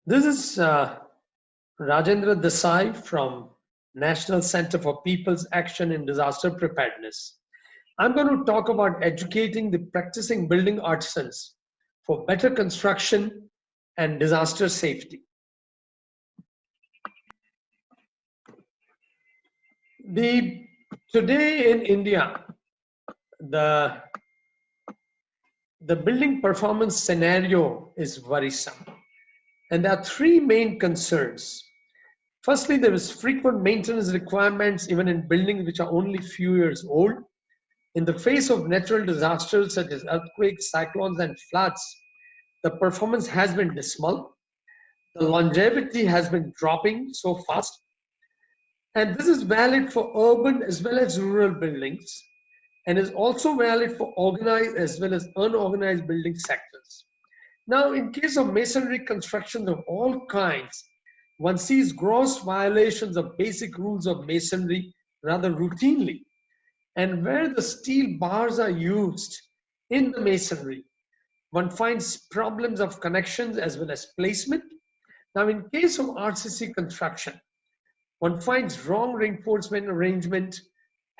This is Rajendra Desai from National Center for People's Action in Disaster Preparedness. I'm going to talk about educating the practicing building artisans for better construction and disaster safety. Today in India, the building performance scenario is worrisome. And there are three main concerns. Firstly, there is frequent maintenance requirements even in buildings which are only few years old. In the face of natural disasters such as earthquakes, cyclones, and floods, the performance has been dismal. The longevity has been dropping so fast. And this is valid for urban as well as rural buildings, and is also valid for organized as well as unorganized building sectors. Now, in case of masonry construction of all kinds, one sees gross violations of basic rules of masonry rather routinely. And where the steel bars are used in the masonry, one finds problems of connections as well as placement. Now, in case of RCC construction, one finds wrong reinforcement arrangement,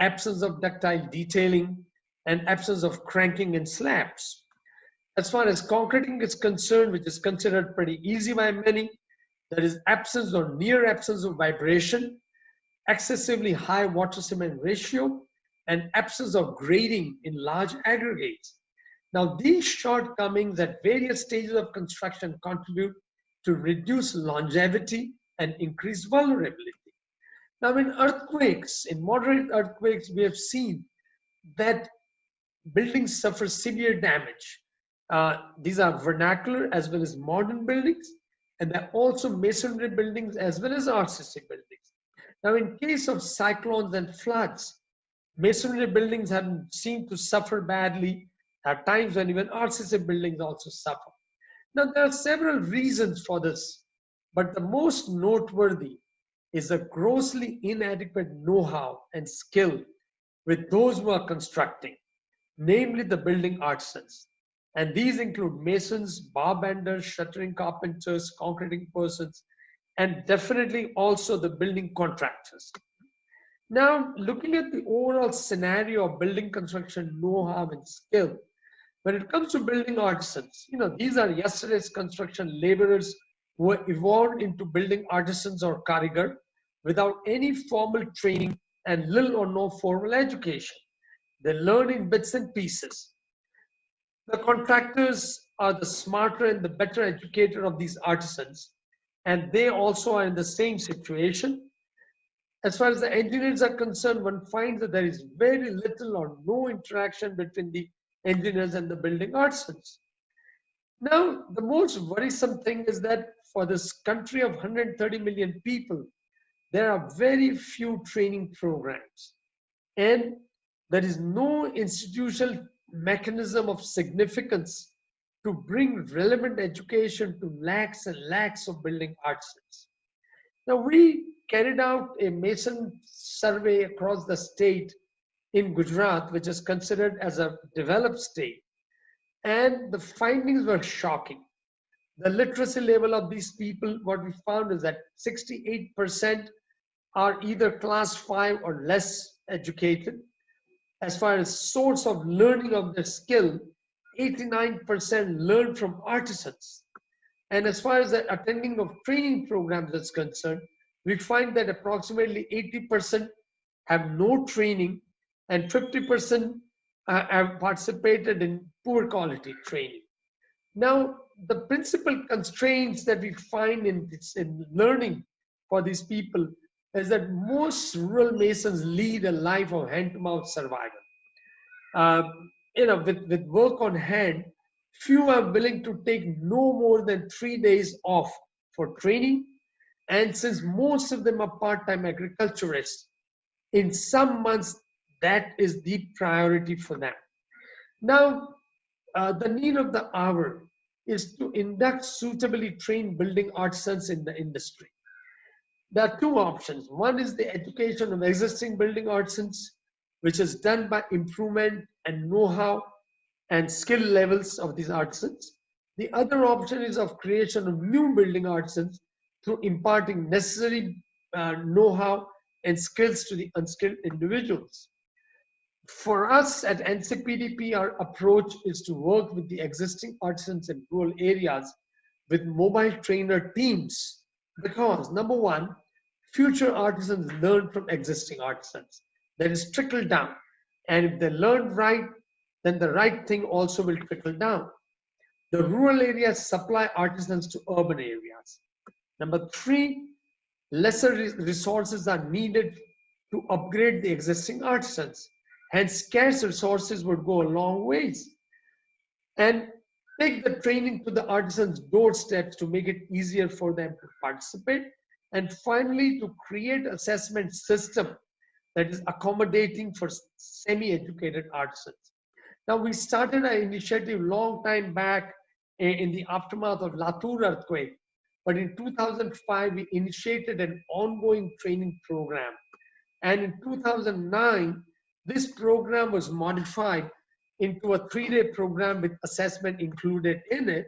absence of ductile detailing, and absence of cranking in slabs. As far as concreting is concerned, which is considered pretty easy by many, there is absence or near absence of vibration, excessively high water cement ratio, and absence of grading in large aggregates. Now, these shortcomings at various stages of construction contribute to reduce longevity and increase vulnerability. Now, in earthquakes, in moderate earthquakes, we have seen that buildings suffer severe damage. These are vernacular as well as modern buildings, and they're also masonry buildings as well as RCC buildings. Now, in case of cyclones and floods, masonry buildings have been seen to suffer badly at times when even RCC buildings also suffer. Now, there are several reasons for this, but the most noteworthy is a grossly inadequate know-how and skill with those who are constructing, namely the building artisans. And these include masons, bar benders, shuttering carpenters, concreting persons, and definitely also the building contractors. Now, looking at the overall scenario of building construction know-how and skill, when it comes to building artisans, these are yesterday's construction laborers who were evolved into building artisans or karigar without any formal training and little or no formal education. They learn in bits and pieces. The contractors are the smarter and the better educator of these artisans, and they also are in the same situation. As far as the engineers are concerned, one finds that there is very little or no interaction between the engineers and the building artisans. Now, the most worrisome thing is that for this country of 130 million people, there are very few training programs, and there is no institutional mechanism of significance to bring relevant education to lakhs and lakhs of building artisans. Now, we carried out a mason survey across the state in Gujarat, which is considered as a developed state, and the findings were shocking. The literacy level of these people, what we found is that 68% are either class 5 or less educated. As far as source of learning of their skill, 89% learn from artisans. And as far as the attending of training programs is concerned, we find that approximately 80% have no training and 50% have participated in poor quality training. Now, the principal constraints that we find in learning for these people is that most rural masons lead a life of hand-to-mouth survival. With work on hand, few are willing to take no more than 3 days off for training. And since most of them are part-time agriculturists, in some months, that is the priority for them. Now, the need of the hour is to induct suitably trained building artisans in the industry. There are two options. One is the education of existing building artisans, which is done by improvement and know-how and skill levels of these artisans. The other option is of creation of new building artisans through imparting necessary know-how and skills to the unskilled individuals. For us at Ncpdp, our approach is to work with the existing artisans in rural areas with mobile trainer teams because, number one, future artisans learn from existing artisans. That is trickle down. And if they learn right, then the right thing also will trickle down. The rural areas supply artisans to urban areas. Number three, lesser resources are needed to upgrade the existing artisans. Hence, scarce resources would go a long ways. And take the training to the artisans' doorsteps to make it easier for them to participate. And finally, to create assessment system that is accommodating for semi-educated artisans. Now, we started an initiative long time back in the aftermath of Latur earthquake. But in 2005, we initiated an ongoing training program. And in 2009, this program was modified into a 3-day program with assessment included in it.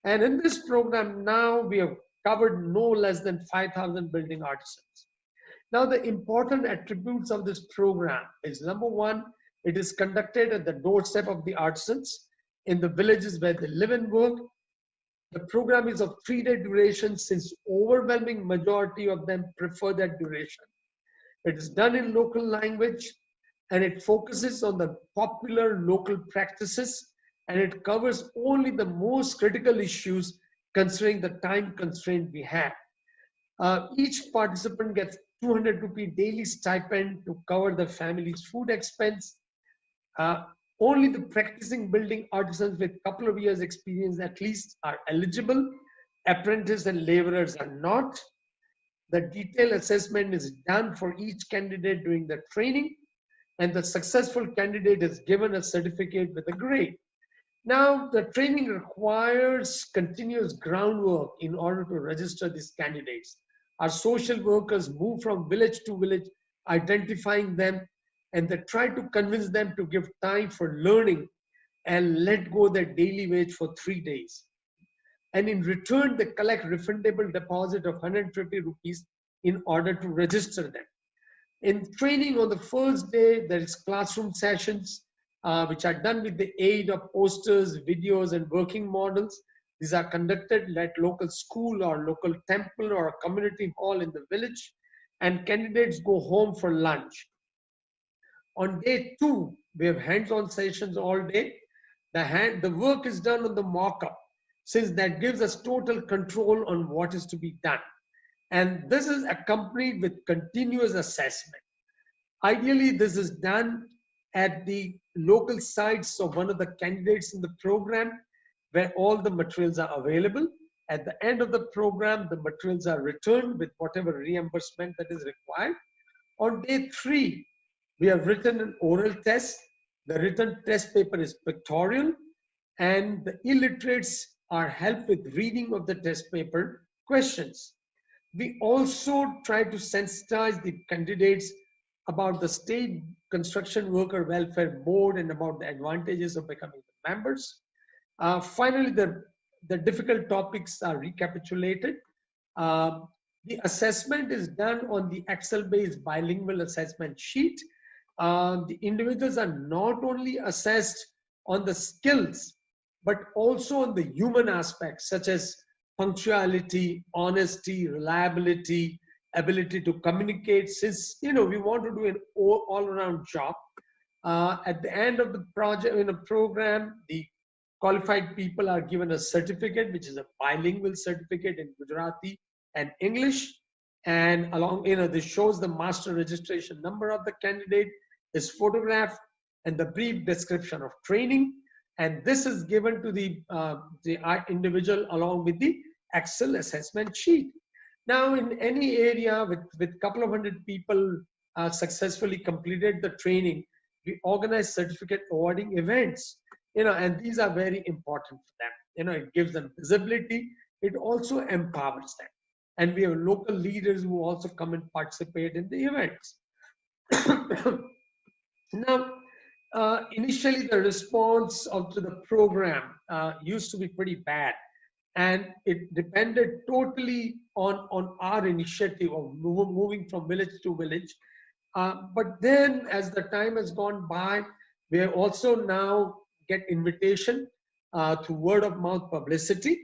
And in this program now, we have covered no less than 5,000 building artisans. Now, the important attributes of this program is, number one, it is conducted at the doorstep of the artisans in the villages where they live and work. The program is of 3-day duration since overwhelming majority of them prefer that duration. It is done in local language and it focuses on the popular local practices and it covers only the most critical issues considering the time constraint we have. Each participant gets 200 rupee daily stipend to cover the family's food expense. Only the practicing building artisans with a couple of years experience at least are eligible. Apprentices and laborers are not. The detailed assessment is done for each candidate during the training and the successful candidate is given a certificate with a grade. Now, the training requires continuous groundwork in order to register these candidates. Our social workers move from village to village, identifying them, and they try to convince them to give time for learning and let go their daily wage for 3 days. And in return, they collect refundable deposit of 150 rupees in order to register them. In training on the first day, there is classroom sessions, which are done with the aid of posters, videos, and working models. These are conducted at local school or local temple or a community hall in the village, and candidates go home for lunch. On day 2, we have hands-on sessions all day. The work is done on the mock-up, since that gives us total control on what is to be done. And this is accompanied with continuous assessment. Ideally, this is done at the local sites of one of the candidates in the program where all the materials are available. At the end of the program, the materials are returned with whatever reimbursement that is required. On day 3, we have written an oral test. The written test paper is pictorial, and the illiterates are helped with reading of the test paper questions. We also try to sensitize the candidates about the State Construction Worker Welfare Board and about the advantages of becoming members. Finally, the difficult topics are recapitulated. The assessment is done on the Excel-based bilingual assessment sheet. The individuals are not only assessed on the skills, but also on the human aspects such as punctuality, honesty, reliability, ability to communicate. Since we want to do an all-around job, at the end of the project in a program, the qualified people are given a certificate, which is a bilingual certificate in Gujarati and English, and along this shows the master registration number of the candidate, is photographed, and the brief description of training, and this is given to the individual along with the Excel assessment sheet. Now, in any area with a couple of hundred people successfully completed the training, we organize certificate awarding events, and these are very important for them. It gives them visibility. It also empowers them. And we have local leaders who also come and participate in the events. Now, Initially, the response to the program used to be pretty bad, and it depended totally on our initiative of moving from village to village. But then, as the time has gone by, we have also now get invitation through word of mouth publicity,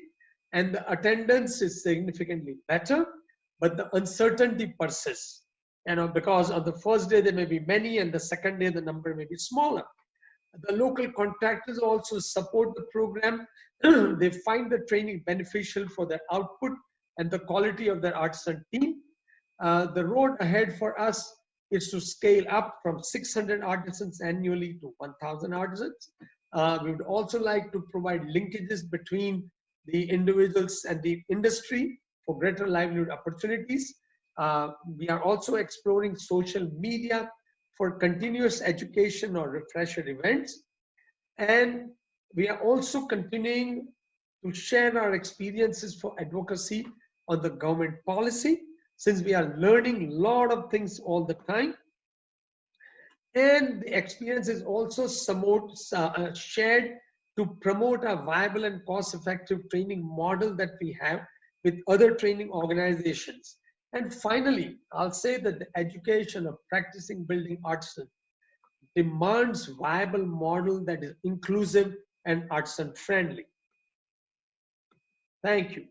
and the attendance is significantly better, but the uncertainty persists. Because on the first day there may be many, and the second day the number may be smaller. The local contractors also support the program. They find the training beneficial for their output and the quality of their artisan team. The road ahead for us is to scale up from 600 artisans annually to 1,000 artisans. We would also like to provide linkages between the individuals and the industry for greater livelihood opportunities. We are also exploring social media for continuous education or refresher events. And we are also continuing to share our experiences for advocacy on the government policy, since we are learning a lot of things all the time. And the experience is also somewhat shared to promote a viable and cost-effective training model that we have with other training organizations. And finally, I'll say that the education of practicing building artisans demands viable model that is inclusive and artisan friendly. Thank you.